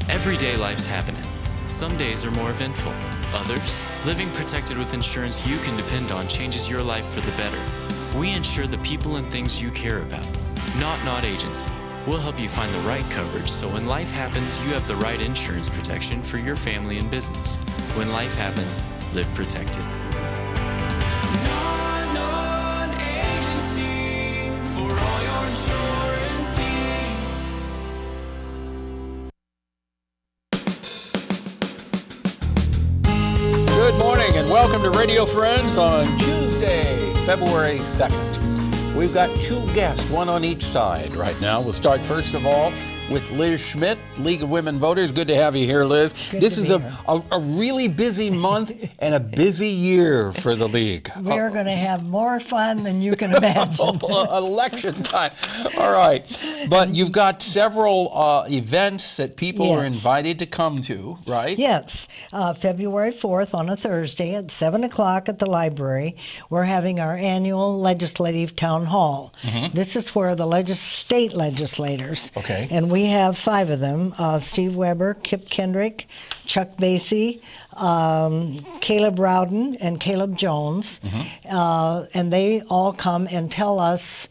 Everyday life's happening. Some days are more eventful. Others, living protected with insurance you can depend on changes your life for the better. We insure the people and things you care about. Not Agency. We'll help you find the right coverage so when life happens, you have the right insurance protection for your family and business. When life happens, live protected. Agency for all your insurance needs. Good morning and welcome to Radio Friends on Tuesday, February 2nd. We've got two guests, one on each side right now. We'll start first of all with Liz Schmidt, League of Women Voters. Good to have you here, Liz. This is a really busy month and a busy year for the League. We're going to have more fun than you can imagine. Election time. All right. But you've got several events that people are invited to come to, right? Yes. February 4th on a Thursday at 7 o'clock at the library, we're having our annual legislative town hall. This is where the state legislators, and we have 5 of them, Steve Weber, Kip Kendrick, Chuck Basie, Caleb Rowden, and Caleb Jones, and they all come and tell us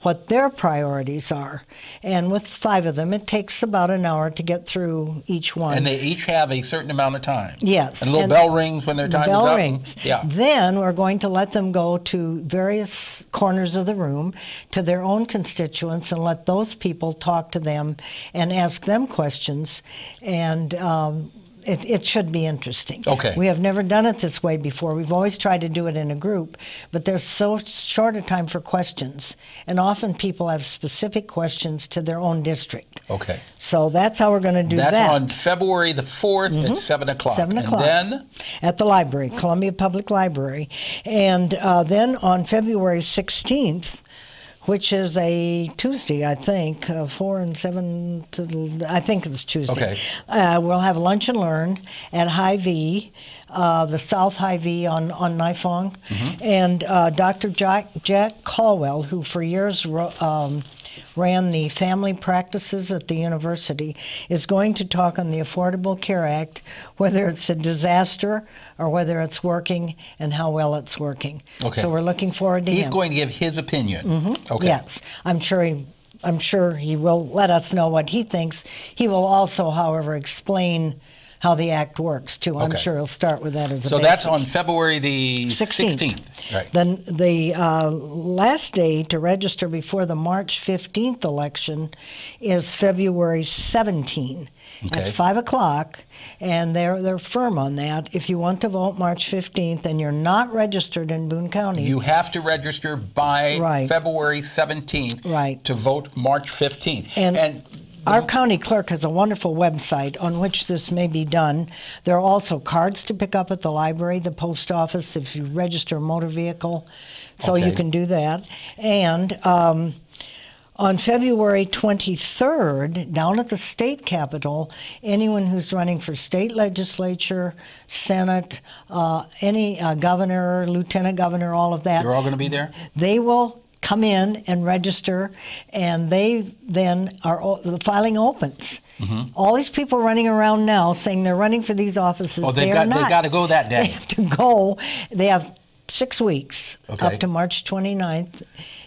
what their priorities are. And with 5 of them, it takes about an hour to get through each one. And they each have a certain amount of time. Yes. And a little bell rings when their time is up. Bell rings. Yeah. Then we're going to let them go to various corners of the room to their own constituents and let those people talk to them and ask them questions. And it should be interesting. Okay. We have never done it this way before. We've always tried to do it in a group, but there's so short a time for questions, and often people have specific questions to their own district. Okay. So that's how we're going to do that. That's on February the 4th at 7 o'clock. 7 o'clock. And then? At the library, Columbia Public Library. And then on February 16th, which is a Tuesday, I think, 4 and 7, I think it's Tuesday. Okay. We'll have Lunch and Learn at High V, the South High V on Nifong. And Dr. Jack Caldwell, who for years ran the family practices at the university, is going to talk on the Affordable Care Act, whether it's a disaster or whether it's working and how well it's working. Okay. So we're looking forward to him. He's going to give his opinion. Okay. Yes. I'm sure he will let us know what he thinks. He will also, however, explain how the act works, too. I'm sure he'll start with that as a basis. So that's on February the 16th. Right. Then the last day to register before the March 15th election is February 17th at 5 o'clock, and they're firm on that. If you want to vote March 15th and you're not registered in Boone County, you have to register by February 17th to vote March 15th. And our county clerk has a wonderful website on which this may be done. There are also cards to pick up at the library, the post office, if you register a motor vehicle, so you can do that. And on February 23rd, down at the state capitol, anyone who's running for state legislature, Senate, any governor, lieutenant governor, all of that. They're all going to be there? They will come in and register, and they then the filing opens. All these people running around now saying they're running for these offices, they've got to go that day. They have to go. They have 6 weeks up to March 29th.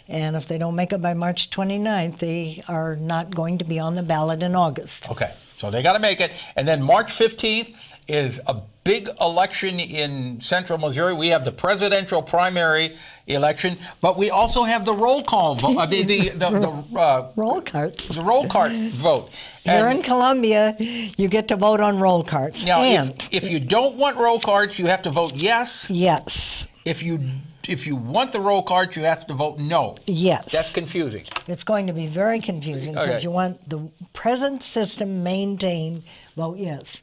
And if they don't make it by March 29th, they are not going to be on the ballot in August. Okay, so they got to make it. And then March 15th is a big election in central Missouri. We have the presidential primary election, but we also have the roll call vote, roll carts. The roll cart vote. Here in Columbia, you get to vote on roll carts. Now, if you don't want roll carts, you have to vote yes. Yes. If you want the roll cart, you have to vote no. Yes. That's confusing. It's going to be very confusing. So if you want the present system maintained, vote yes.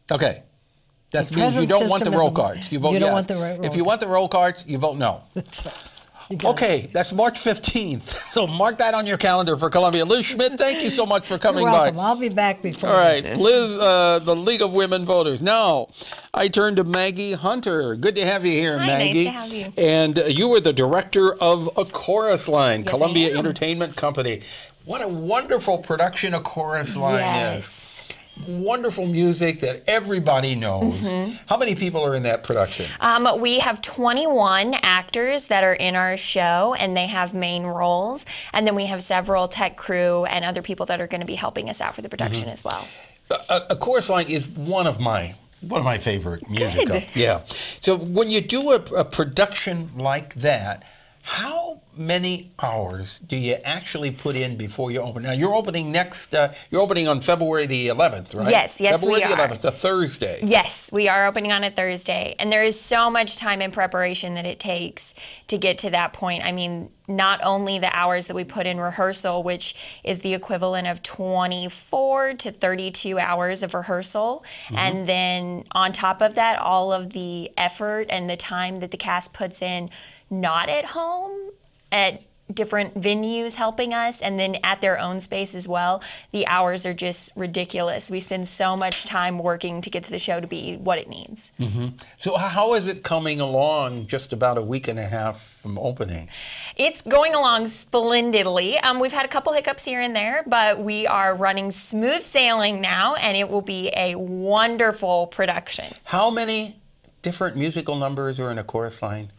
Okay. That means you don't want the roll cards. You vote yes. Don't want the roll if you want the roll cards, you vote no. That's right. Okay, that's March 15th. So mark that on your calendar for Columbia. Liz Schmidt, thank you so much for coming You're welcome. by. I'll be back before. All right, Liz, the League of Women Voters. Now, I turn to Maggie Hunter. Good to have you here, Hi, Maggie. Nice to have you. And you were the director of A Chorus Line, Yes, Columbia Entertainment Company. What a wonderful production A Chorus Line is. wonderful music that everybody knows. How many people are in that production? We have 21 actors that are in our show, and they have main roles. And then we have several tech crew and other people that are going to be helping us out for the production as well. A Chorus Line is one of my favorite music. Good. Yeah. So when you do a production like that, how many hours do you actually put in before you open? Now you're opening you're opening on February the 11th, right? Yes, February we the are. 11th, a Thursday. Yes, we are opening on a Thursday, and there is so much time and preparation that it takes to get to that point. I mean, not only the hours that we put in rehearsal, which is the equivalent of 24 to 32 hours of rehearsal, and then on top of that, all of the effort and the time that the cast puts in, not at home, at different venues helping us, and then at their own space as well. The hours are just ridiculous. We spend so much time working to get to the show to be what it needs. So how is it coming along just about a week and a half from opening? It's going along splendidly. We've had a couple hiccups here and there, but we are running smooth sailing now, and it will be a wonderful production. How many different musical numbers are in A Chorus Line?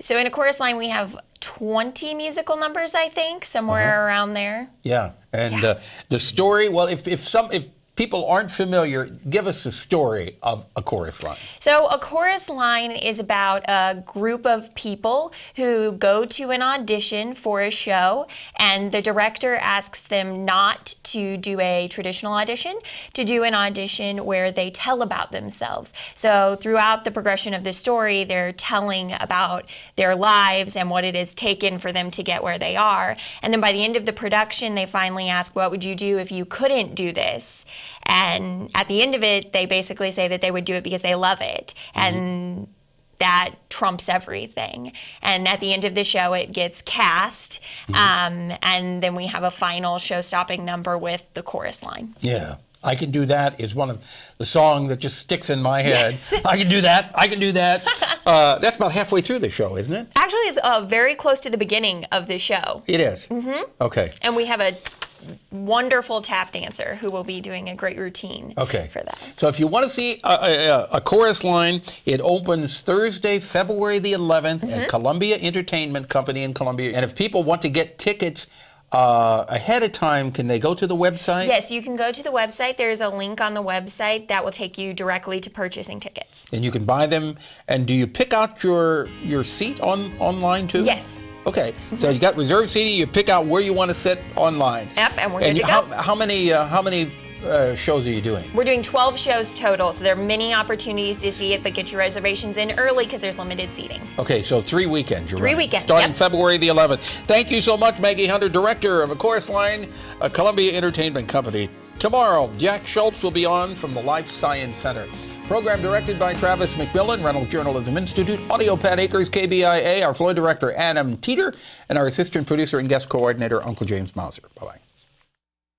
So in A Chorus Line, we have 20 musical numbers, I think, somewhere around there. Yeah, and the story. Well, if people aren't familiar, give us the story of A Chorus Line. So A Chorus Line is about a group of people who go to an audition for a show, and the director asks them not to do a traditional audition, to do an audition where they tell about themselves. So throughout the progression of the story, they're telling about their lives and what it has taken for them to get where they are. And then by the end of the production, they finally ask, what would you do if you couldn't do this? And at the end of it, they basically say that they would do it because they love it. And that trumps everything. And at the end of the show, it gets cast. And then we have a final show-stopping number with the chorus line. Yeah. I Can Do That is one of the songs that just sticks in my head. Yes. I can do that. I can do that. That's about halfway through the show, isn't it? Actually, it's very close to the beginning of the show. It is? Okay. And we have a wonderful tap dancer who will be doing a great routine for that. So if you want to see a Chorus Line, it opens Thursday, February the 11th at Columbia Entertainment Company in Columbia. And if people want to get tickets ahead of time, can they go to the website? Yes, you can go to the website. There's a link on the website that will take you directly to purchasing tickets. And you can buy them. And do you pick out your seat online too? Yes. Okay, so you got reserved seating. You pick out where you want to sit online. Yep, and we're good to go. How many shows are you doing? We're doing 12 shows total, so there are many opportunities to see it, but get your reservations in early because there's limited seating. Okay, so 3 weekends. You're 3 running, weekends, starting February the 11th. Thank you so much, Maggie Hunter, director of A Chorus Line, a Columbia Entertainment Company. Tomorrow, Jack Schultz will be on from the Life Science Center. Program directed by Travis McMillen, Reynolds Journalism Institute, audio Pat Akers, KBIA, our floor director Adam Teater, and our assistant producer and guest coordinator, Uncle James Mauser. Bye-bye.